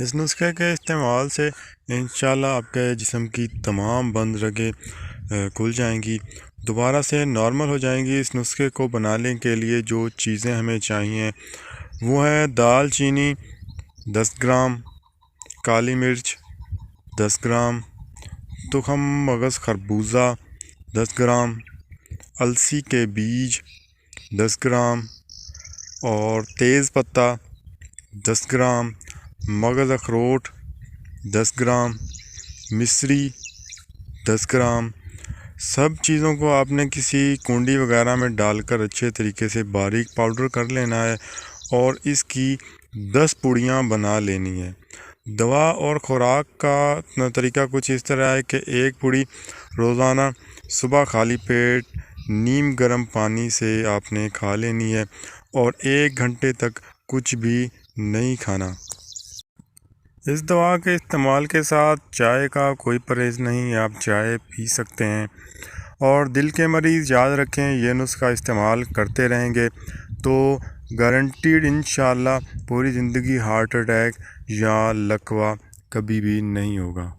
اس نسخے کے استعمال سے انشاءاللہ آپ کے جسم کی تمام بند رگیں کھل جائیں گی، دوبارہ سے نارمل ہو جائیں گی۔ اس نسخے کو بنانے کے لیے جو چیزیں ہمیں چاہیے وہ ہیں دال چینی 10 گرام، کالی مرچ 10 گرام، تخم مغز خربوزہ 10 گرام، السی کے بیج 10 گرام اور تیز پتہ 10 گرام، مغز اخروٹ 10 گرام، مصری 10 گرام۔ سب چیزوں کو آپ نے کسی کنڈی وغیرہ میں ڈال کر اچھے طریقے سے باریک پاؤڈر کر لینا ہے اور اس کی 10 پوڑیاں بنا لینی ہے۔ دوا اور خوراک کا طریقہ کچھ اس طرح ہے کہ 1 پوڑی روزانہ صبح خالی پیٹ نیم گرم پانی سے آپ نے کھا لینی ہے اور 1 گھنٹے تک کچھ بھی نہیں کھانا۔ اس دوا کے استعمال کے ساتھ چائے کا کوئی پرہیز نہیں ہے، آپ چائے پی سکتے ہیں۔ اور دل کے مریض یاد رکھیں یہ نسخہ استعمال کرتے رہیں گے تو گارنٹیڈ انشاءاللہ پوری زندگی ہارٹ اٹیک یا لکوہ کبھی بھی نہیں ہوگا۔